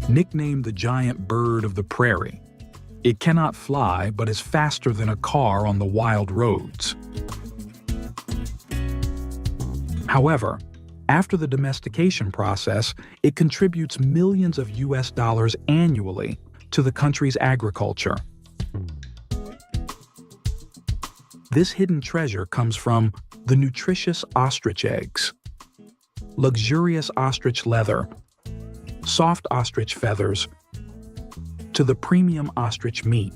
Nicknamed the giant bird of the prairie, it cannot fly but is faster than a car on the wild roads. However, after the domestication process, it contributes millions of US dollars annually to the country's agriculture. This hidden treasure comes from the nutritious ostrich eggs, luxurious ostrich leather, soft ostrich feathers, to the premium ostrich meat.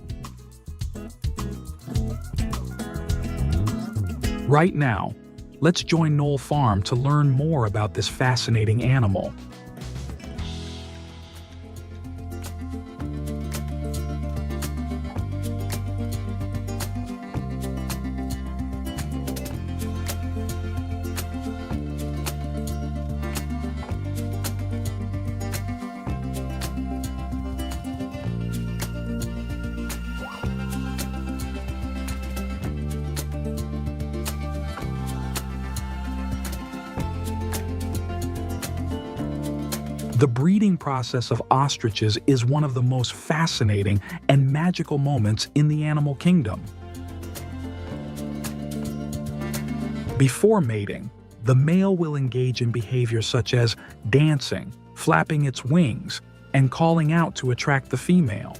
Right now, let's join Knoll Farm to learn more about this fascinating animal. The breeding process of ostriches is one of the most fascinating and magical moments in the animal kingdom. Before mating, the male will engage in behaviors such as dancing, flapping its wings, and calling out to attract the female.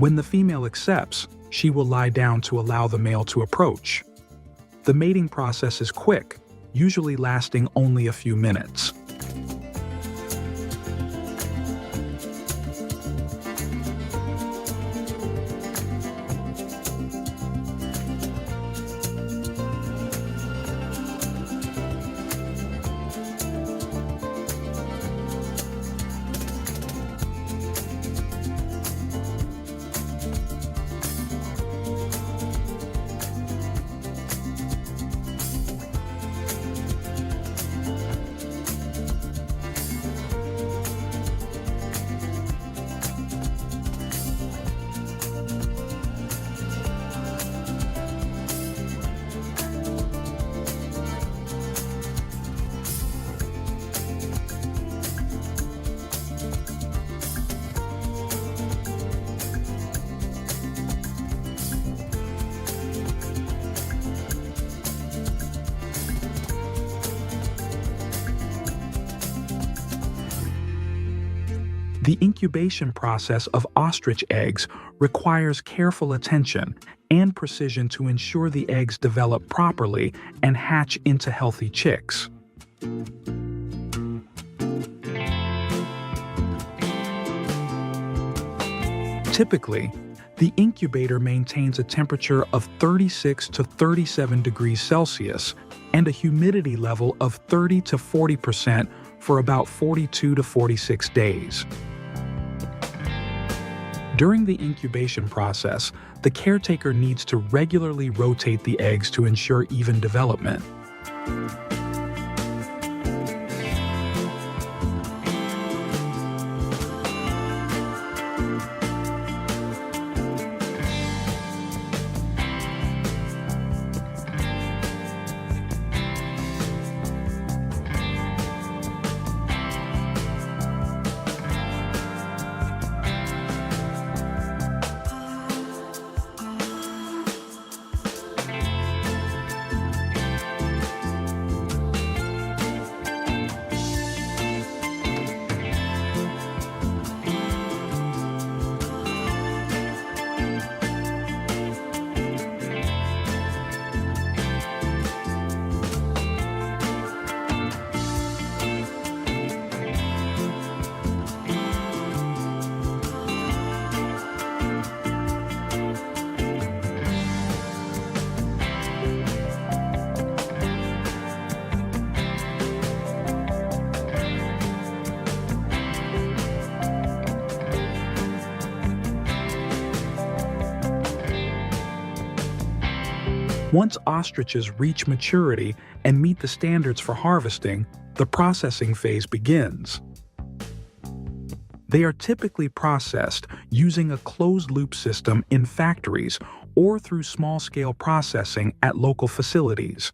When the female accepts, she will lie down to allow the male to approach. The mating process is quick, usually lasting only a few minutes. The incubation process of ostrich eggs requires careful attention and precision to ensure the eggs develop properly and hatch into healthy chicks. Typically, the incubator maintains a temperature of 36 to 37 degrees Celsius and a humidity level of 30 to 40% for about 42 to 46 days. During the incubation process, the caretaker needs to regularly rotate the eggs to ensure even development. Once ostriches reach maturity and meet the standards for harvesting, the processing phase begins. They are typically processed using a closed-loop system in factories or through small-scale processing at local facilities.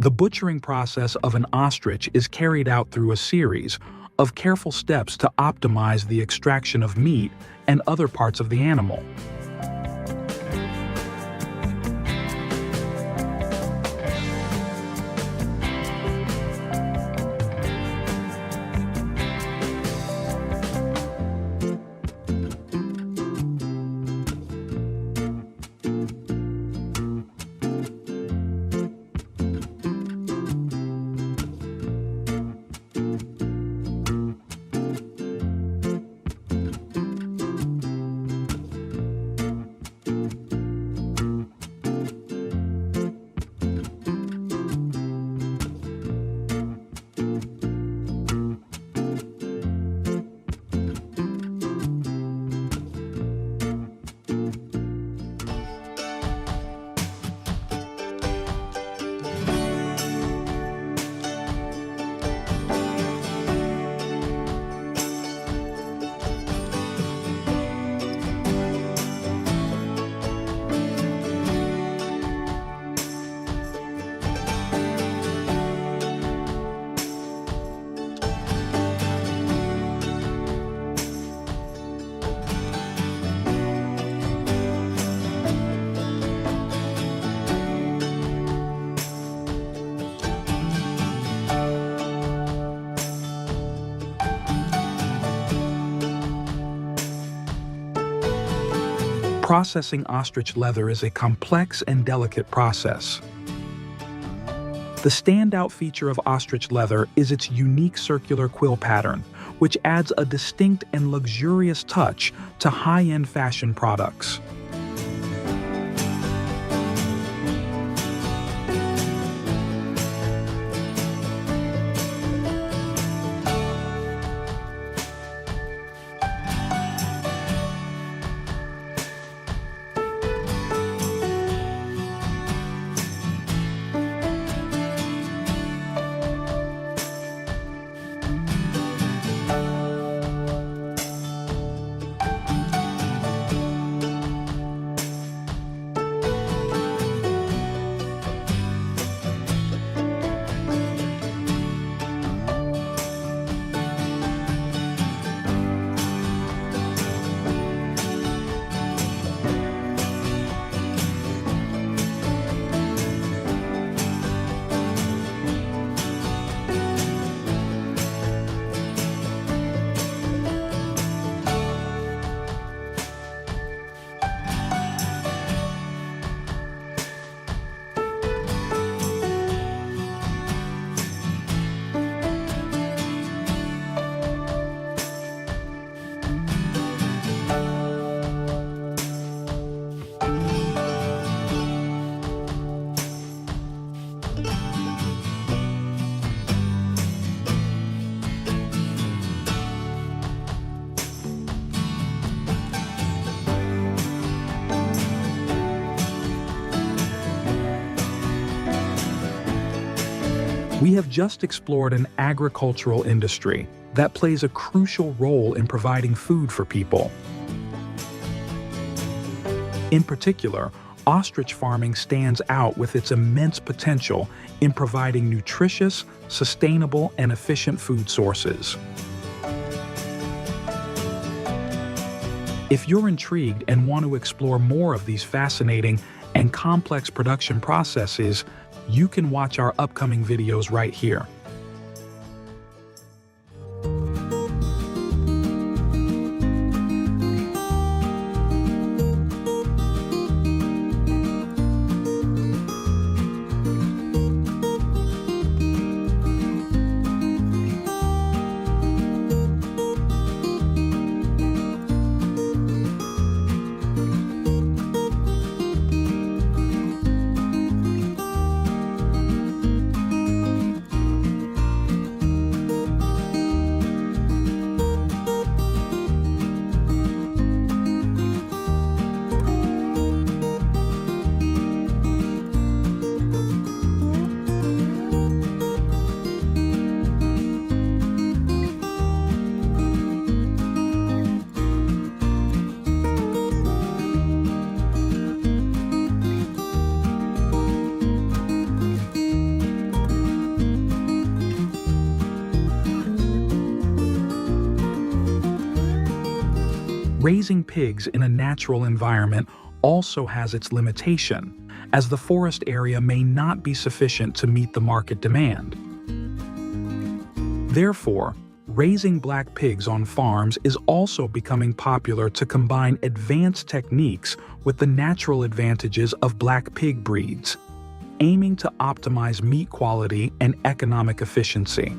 The butchering process of an ostrich is carried out through a series of careful steps to optimize the extraction of meat and other parts of the animal. Processing ostrich leather is a complex and delicate process. The standout feature of ostrich leather is its unique circular quill pattern, which adds a distinct and luxurious touch to high-end fashion products. We have just explored an agricultural industry that plays a crucial role in providing food for people. In particular, ostrich farming stands out with its immense potential in providing nutritious, sustainable, and efficient food sources. If you're intrigued and want to explore more of these fascinating and complex production processes, you can watch our upcoming videos right here. Raising pigs in a natural environment also has its limitation, as the forest area may not be sufficient to meet the market demand. Therefore, raising black pigs on farms is also becoming popular to combine advanced techniques with the natural advantages of black pig breeds, aiming to optimize meat quality and economic efficiency.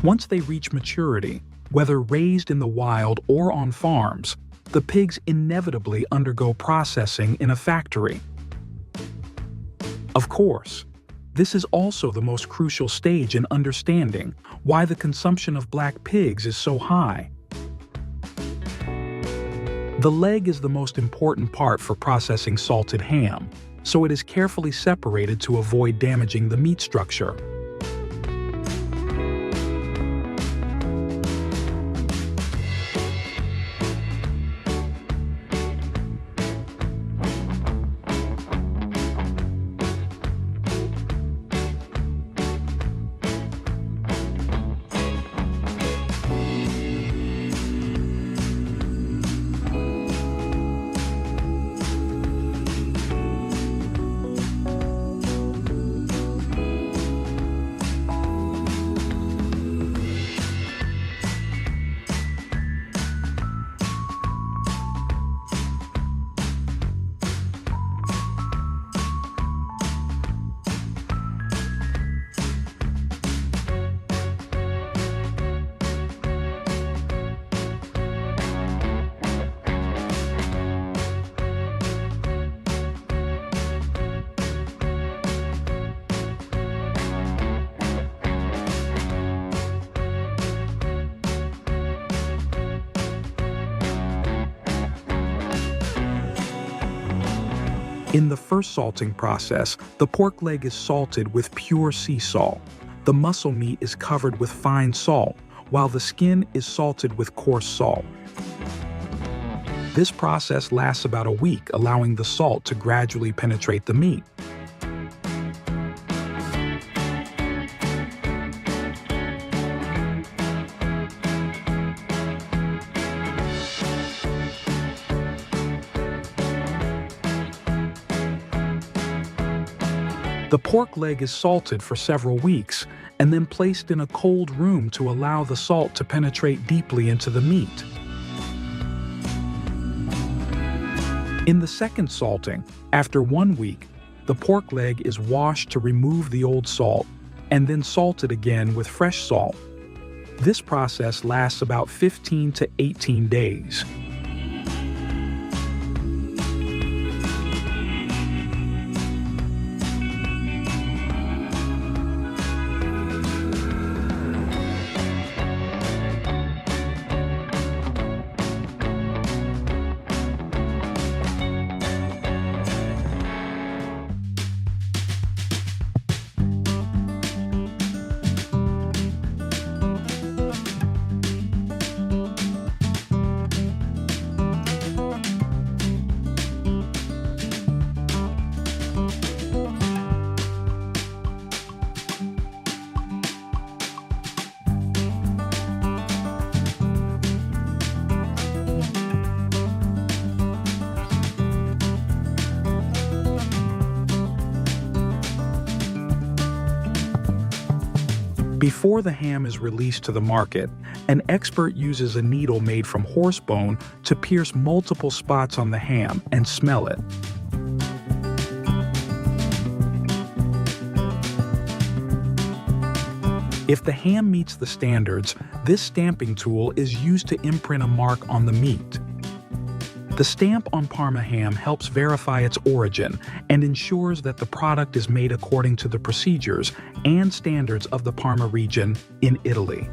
Once they reach maturity, whether raised in the wild or on farms, the pigs inevitably undergo processing in a factory. Of course, this is also the most crucial stage in understanding why the consumption of black pigs is so high. The leg is the most important part for processing salted ham, so it is carefully separated to avoid damaging the meat structure. In the first salting process, the pork leg is salted with pure sea salt. The muscle meat is covered with fine salt, while the skin is salted with coarse salt. This process lasts about a week, allowing the salt to gradually penetrate the meat. The pork leg is salted for several weeks and then placed in a cold room to allow the salt to penetrate deeply into the meat. In the second salting, after 1 week, the pork leg is washed to remove the old salt and then salted again with fresh salt. This process lasts about 15 to 18 days. Before the ham is released to the market, an expert uses a needle made from horse bone to pierce multiple spots on the ham and smell it. If the ham meets the standards, this stamping tool is used to imprint a mark on the meat. The stamp on Parma ham helps verify its origin and ensures that the product is made according to the procedures and standards of the Parma region in Italy.